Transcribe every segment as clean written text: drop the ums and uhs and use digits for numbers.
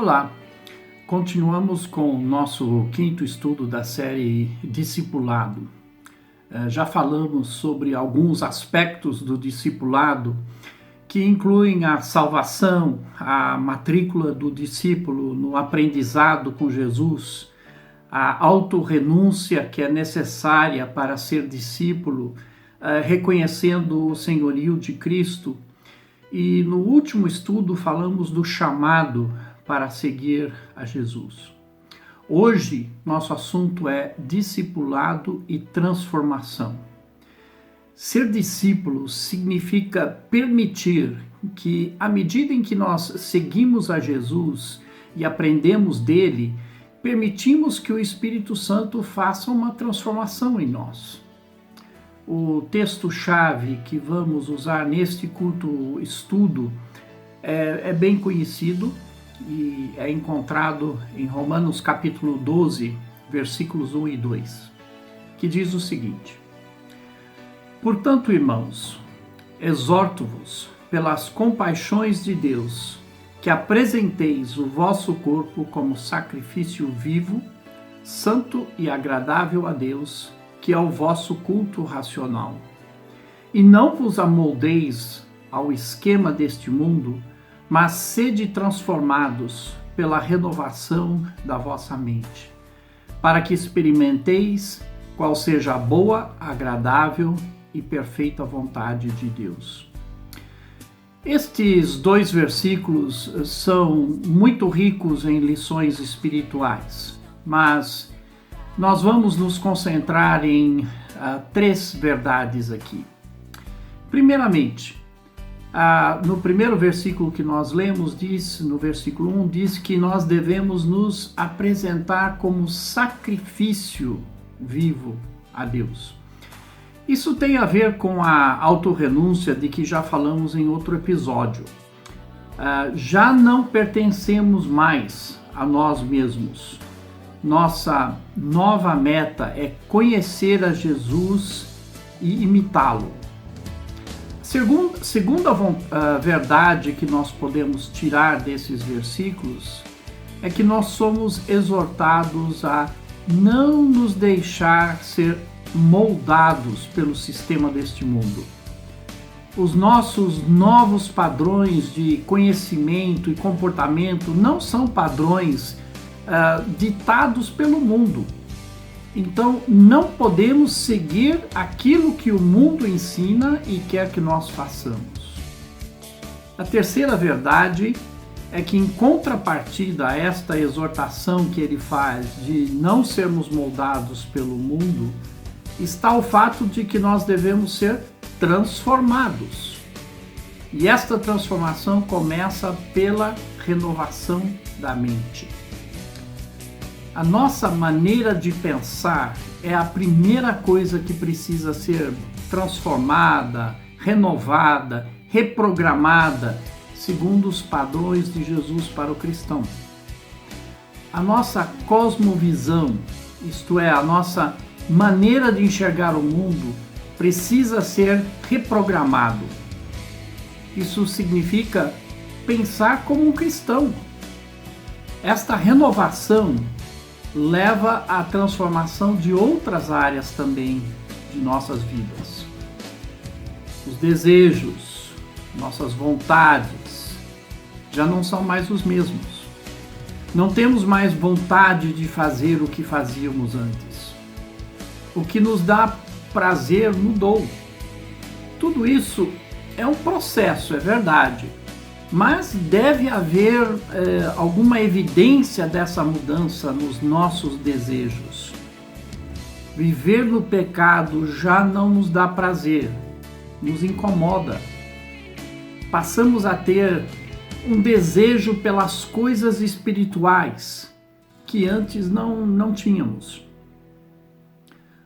Olá, continuamos com o nosso quinto estudo da série Discipulado. Já falamos sobre alguns aspectos do discipulado que incluem a salvação, a matrícula do discípulo no aprendizado com Jesus, a autorrenúncia que é necessária para ser discípulo, reconhecendo o senhorio de Cristo. E no último estudo falamos do chamado para seguir a Jesus. Hoje, nosso assunto é discipulado e transformação. Ser discípulo significa permitir que, à medida em que nós seguimos a Jesus e aprendemos dele, permitimos que o Espírito Santo faça uma transformação em nós. O texto-chave que vamos usar neste curto estudo é bem conhecido e é encontrado em Romanos capítulo 12, versículos 1 e 2, que diz o seguinte: Portanto, irmãos, exorto-vos pelas compaixões de Deus, que apresenteis o vosso corpo como sacrifício vivo, santo e agradável a Deus, que é o vosso culto racional. E não vos amoldeis ao esquema deste mundo, mas sede transformados pela renovação da vossa mente, para que experimenteis qual seja a boa, agradável e perfeita vontade de Deus. Estes dois versículos são muito ricos em lições espirituais, mas nós vamos nos concentrar em três verdades aqui. Primeiramente, no primeiro versículo que nós lemos, no versículo 1, diz que nós devemos nos apresentar como sacrifício vivo a Deus. Isso tem a ver com a autorrenúncia de que já falamos em outro episódio. Já não pertencemos mais a nós mesmos. Nossa nova meta é conhecer a Jesus e imitá-lo. Segunda verdade que nós podemos tirar desses versículos é que nós somos exortados a não nos deixar ser moldados pelo sistema deste mundo. Os nossos novos padrões de conhecimento e comportamento não são padrões ditados pelo mundo. Então, não podemos seguir aquilo que o mundo ensina e quer que nós façamos. A terceira verdade é que, em contrapartida a esta exortação que ele faz de não sermos moldados pelo mundo, está o fato de que nós devemos ser transformados. E esta transformação começa pela renovação da mente. A nossa maneira de pensar é a primeira coisa que precisa ser transformada, renovada, reprogramada, segundo os padrões de Jesus para o cristão. A nossa cosmovisão, isto é, a nossa maneira de enxergar o mundo, precisa ser reprogramado. Isso significa pensar como um cristão. Esta renovação leva à transformação de outras áreas também de nossas vidas. Os desejos, nossas vontades já não são mais os mesmos. Não temos mais vontade de fazer o que fazíamos antes. O que nos dá prazer mudou. Tudo isso é um processo, é verdade. Mas deve haver alguma evidência dessa mudança nos nossos desejos. Viver no pecado já não nos dá prazer, nos incomoda. Passamos a ter um desejo pelas coisas espirituais que antes não tínhamos.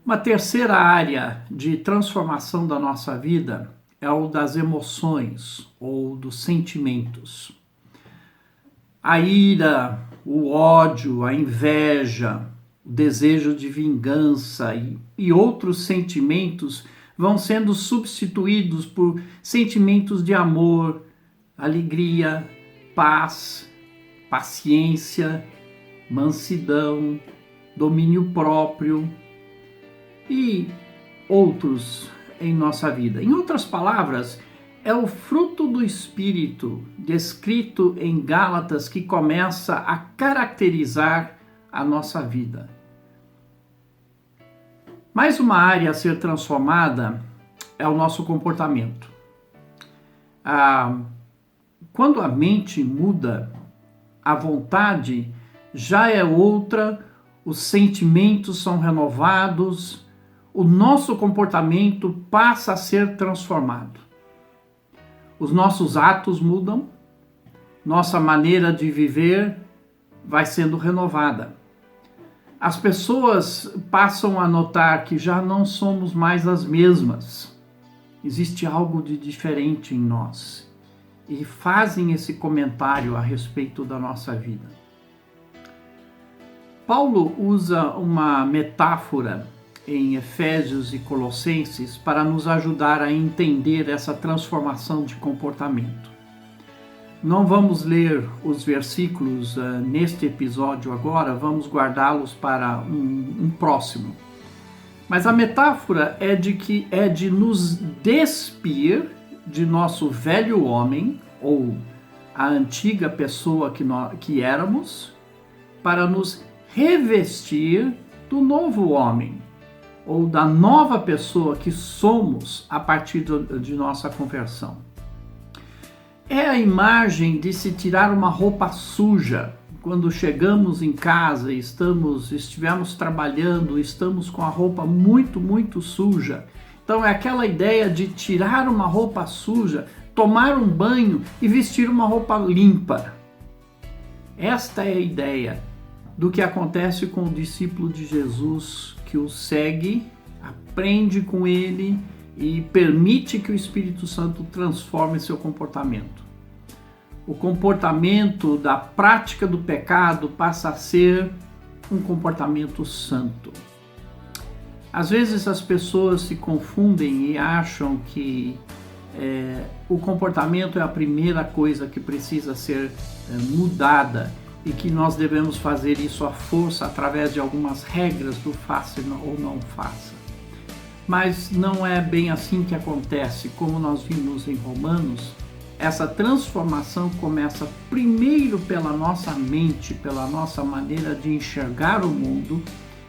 Uma terceira área de transformação da nossa vida é o das emoções ou dos sentimentos. A ira, o ódio, a inveja, o desejo de vingança e outros sentimentos vão sendo substituídos por sentimentos de amor, alegria, paz, paciência, mansidão, domínio próprio e outros em nossa vida. Em outras palavras, é o fruto do Espírito descrito em Gálatas que começa a caracterizar a nossa vida. Mais uma área a ser transformada é o nosso comportamento. Quando a mente muda, a vontade já é outra, os sentimentos são renovados, o nosso comportamento passa a ser transformado. Os nossos atos mudam, nossa maneira de viver vai sendo renovada. As pessoas passam a notar que já não somos mais as mesmas. Existe algo de diferente em nós. E fazem esse comentário a respeito da nossa vida. Paulo usa uma metáfora em Efésios e Colossenses para nos ajudar a entender essa transformação de comportamento. Não vamos ler os versículos neste episódio agora, vamos guardá-los para um próximo. Mas a metáfora é de nos despir de nosso velho homem, ou a antiga pessoa que éramos, para nos revestir do novo homem, ou da nova pessoa que somos a partir de nossa conversão. É a imagem de se tirar uma roupa suja. Quando chegamos em casa e estivemos trabalhando, estamos com a roupa muito, muito suja. Então é aquela ideia de tirar uma roupa suja, tomar um banho e vestir uma roupa limpa. Esta é a ideia do que acontece com o discípulo de Jesus que o segue, aprende com ele e permite que o Espírito Santo transforme seu comportamento. O comportamento da prática do pecado passa a ser um comportamento santo. Às vezes as pessoas se confundem e acham que o comportamento é a primeira coisa que precisa ser mudada e que nós devemos fazer isso à força através de algumas regras do faça ou não faça. Mas não é bem assim que acontece. Como nós vimos em Romanos, essa transformação começa primeiro pela nossa mente, pela nossa maneira de enxergar o mundo,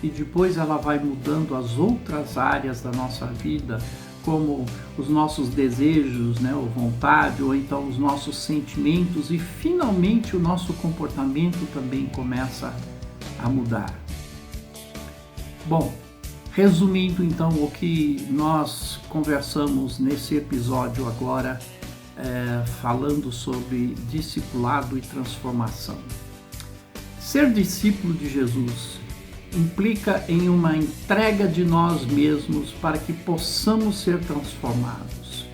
e depois ela vai mudando as outras áreas da nossa vida, como os nossos desejos, ou vontade, ou então os nossos sentimentos, e finalmente o nosso comportamento também começa a mudar. Bom, resumindo então o que nós conversamos nesse episódio agora, falando sobre discipulado e transformação. Ser discípulo de Jesus implica em uma entrega de nós mesmos para que possamos ser transformados.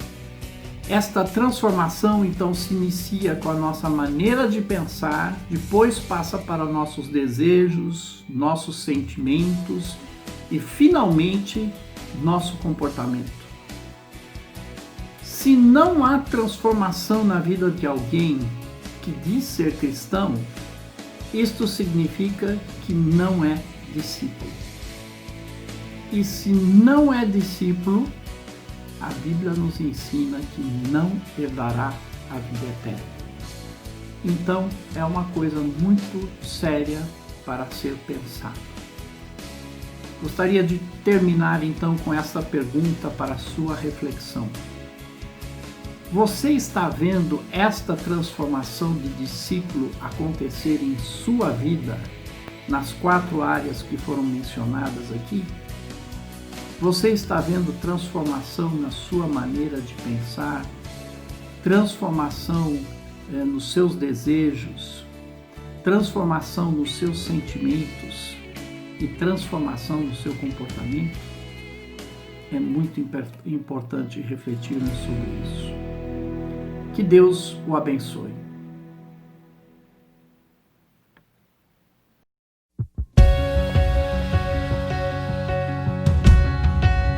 Esta transformação então se inicia com a nossa maneira de pensar, depois passa para nossos desejos, nossos sentimentos e finalmente nosso comportamento. Se não há transformação na vida de alguém que diz ser cristão, isto significa que não é discípulo. E se não é discípulo, a Bíblia nos ensina que não herdará a vida eterna. Então, é uma coisa muito séria para ser pensada. Gostaria de terminar então com essa pergunta para a sua reflexão. Você está vendo esta transformação de discípulo acontecer em sua vida, nas 4 áreas que foram mencionadas aqui? Você está vendo transformação na sua maneira de pensar, transformação nos seus desejos, transformação nos seus sentimentos e transformação no seu comportamento? É muito importante refletirmos sobre isso. Que Deus o abençoe.